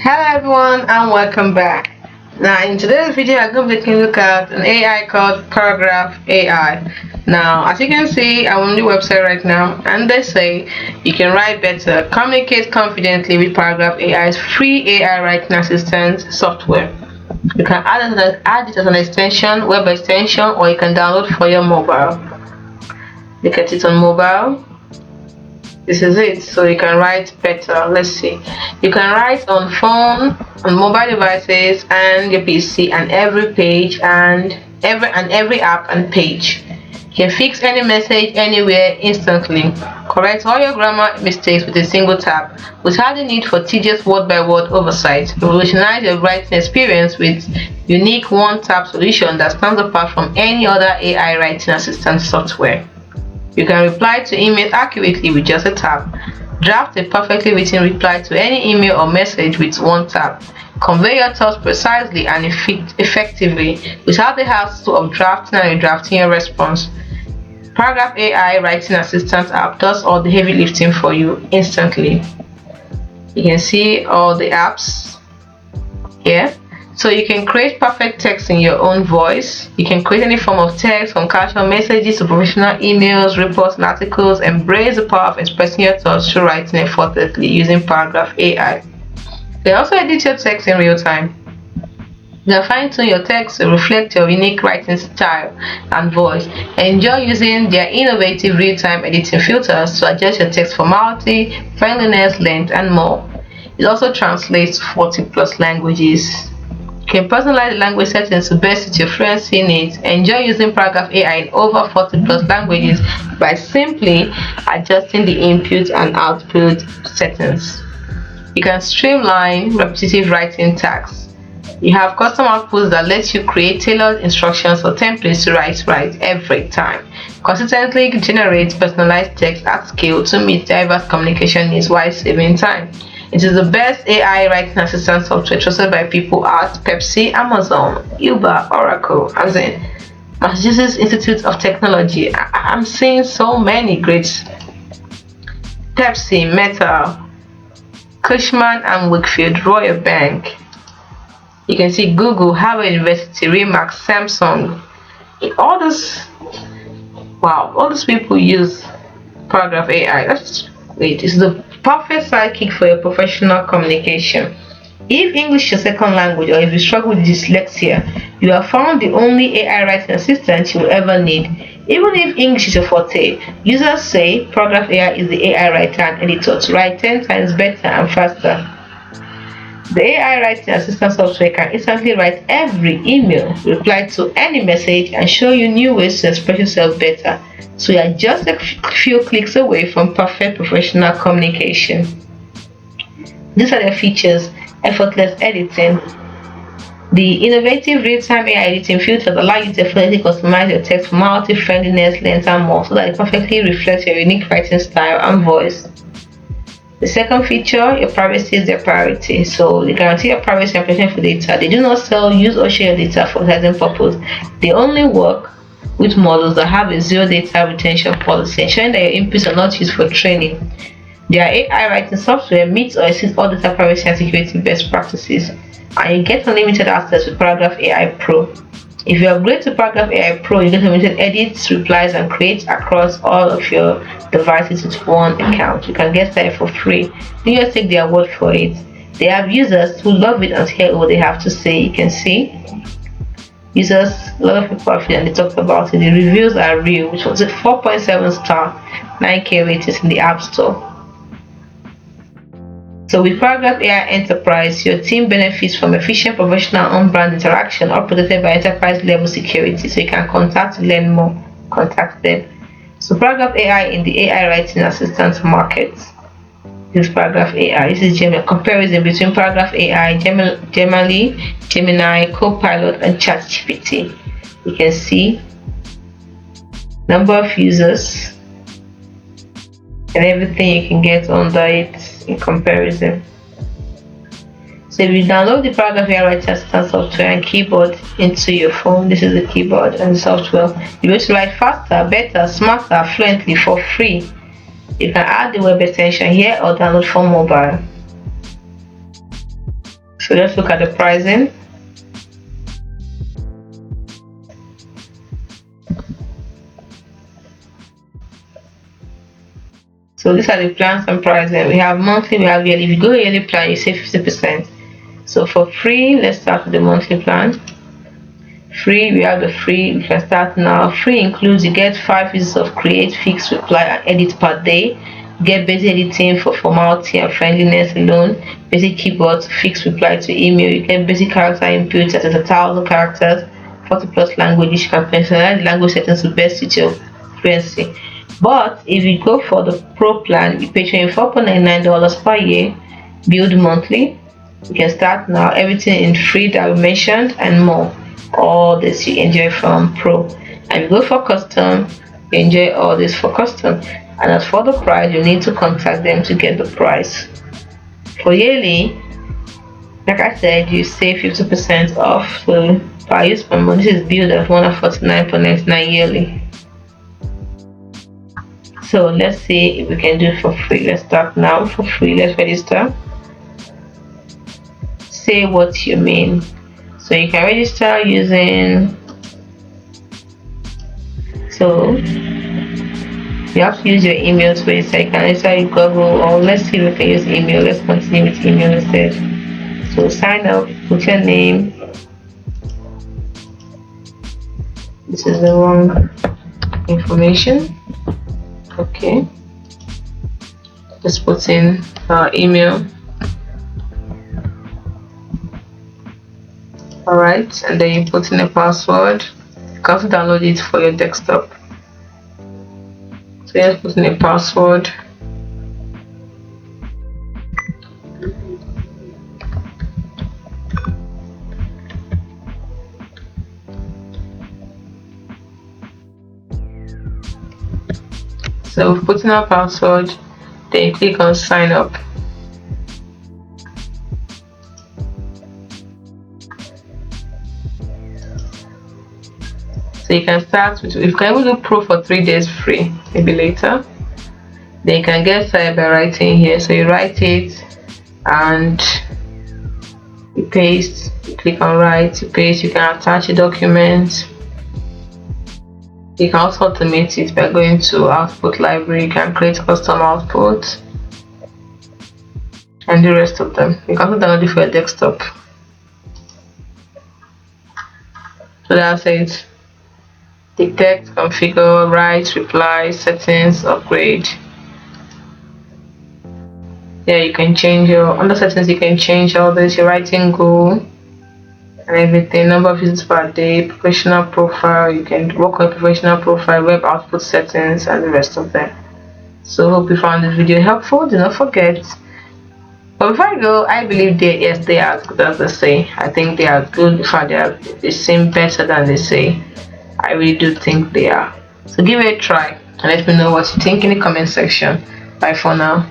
Hello everyone and welcome back. Now in today's video I'm going to be taking a look at an AI called Paragraph AI. Now as you can see, I'm on the website right now and they say you can write better, communicate confidently with Paragraph AI's free AI writing assistant software. You can add it as an extension, web extension, or you can download for your mobile. Look at it on mobile. This is it, so you can write better. Let's see, you can write on phone, on mobile devices and your PC, and every page and every app and page. You can fix any message anywhere instantly, correct all your grammar mistakes with a single tap without the need for tedious word by word oversight. Revolutionize your writing experience with unique one tap solution that stands apart from any other AI writing assistant software. You can reply to emails accurately with just a tap. Draft a perfectly written reply to any email or message with one tap. Convey your thoughts precisely and effectively without the hassle of drafting and redrafting your response. Paragraph AI Writing Assistant app does all the heavy lifting for you instantly. You can see all the apps here. So you can create perfect text in your own voice. You can create any form of text, from casual messages to professional emails, reports, and articles. Embrace the power of expressing your thoughts through writing effortlessly using Paragraph AI. They also edit your text in real time. You can fine-tune your text to reflect your unique writing style and voice. Enjoy using their innovative real-time editing filters to adjust your text formality, friendliness, length, and more. It also translates 40 plus languages. You can personalize the language settings to best suit your fluency needs. Enjoy using Paragraph AI in over 40 plus languages by simply adjusting the input and output settings. You can streamline repetitive writing tasks. You have custom outputs that let you create tailored instructions or templates to write right every time. Consistently generate personalized text at scale to meet diverse communication needs while saving time. It is the best AI writing assistant software trusted by people at Pepsi, Amazon, Uber, Oracle, as in Massachusetts Institute of Technology. I'm seeing so many great Pepsi, Meta, Cushman and Wakefield, Royal Bank. You can see Google, Harvard University, Remax, Samsung. All this, wow, all these people use Paragraph AI. That's great. It's the perfect sidekick for your professional communication. If English is your second language or if you struggle with dyslexia, you have found the only AI writing assistant you will ever need. Even if English is your forte, users say Paragraph AI is the AI writer and editor to write 10 times better and faster. The AI writing assistant software can instantly write every email, reply to any message, and show you new ways to express yourself better. So you are just a few clicks away from perfect professional communication. These are the features: effortless editing. The innovative real-time AI editing filters allow you to effortlessly customize your text formality, friendliness, length, and more so that it perfectly reflects your unique writing style and voice. The second feature, your privacy is their priority. So they guarantee your privacy and protection for data. They do not sell, use, or share your data for advertising purpose. They only work with models that have a zero data retention policy, ensuring that your inputs are not used for training. Their AI writing software meets or exceeds all data privacy and security best practices, and you get unlimited access with Paragraph AI Pro. If you upgrade to Paragraph AI Pro, you get unlimited edits, replies, and create across all of your devices with one account. You can get started for free. You just take their word for it. They have users who love it and hear what they have to say. You can see users, a lot of people are feeling, they talked about it. The reviews are real, which was a 4.7 star, 9K ratings in the App Store. So with Paragraph AI Enterprise, your team benefits from efficient professional on-brand interaction, all protected by enterprise-level security. So you can contact to learn more, contact them. So Paragraph AI in the AI writing assistant market. This is Paragraph AI. This is Gemini. Comparison between Paragraph AI, Gemini, Copilot, and ChatGPT. You can see number of users and everything you can get under it in comparison. So if you download the Paragraph AI Writing Assistant software and keyboard into your phone, this is the keyboard and the software, you'll be able to write faster, better, smarter, fluently for free. You can add the web extension here or download for mobile. So let's look at the pricing. So these are the plans and pricing. We have monthly, we have yearly. If you go yearly plan, you save 50%. So for free, let's start with the monthly plan. Free, we have the free. We can start now. Free includes you get 5 uses of create, fix, reply, and edit per day. You get basic editing for formality and friendliness alone. Basic keyboards, fix, reply to email. You get basic character input, that is 1,000 characters, 40 plus languages. You can personalize the language settings to best suit your fluency. But if you go for the pro plan, you pay $24.99 per year, build monthly. You can start now. Everything in free that we mentioned and more. All this you enjoy from pro. And you go for custom, you enjoy all this for custom. And as for the price, you need to contact them to get the price. For yearly, like I said, you save 50% off. So per use per month, this is billed at $149.99 yearly. So let's see if we can do it for free. Let's start now for free. Let's register. Say what you mean. So you can register using, so you have to use your email to register. You can register with Google, or let's see if we can use email. Let's continue with email instead. So sign up, put your name. This is the wrong information. Okay. Just put in our email. Alright, and then you put in a password. You can also download it for your desktop. So just put in a password. So put in our password, then you click on sign up. So you can start with, you can even do pro for 3 days free, maybe later. Then you can get started by writing here. So you write it and you paste, you click on write, you paste, you can attach a document. You can also automate it by going to output library. You can create custom outputs and the rest of them. You can also download it for your desktop. So that's it. Detect, configure, write, reply, settings, upgrade. Yeah, you can change your, under settings you can change all this, your writing goal and everything, number of visits per day, professional profile. You can work on professional profile, web output settings, and the rest of them. So hope you found this video helpful. Do not forget, but before I go, I believe they are as good as they say. I think they are good. In fact, they seem better than they say. I really do think they are. So give it a try and let me know what you think in the comment section. Bye for now.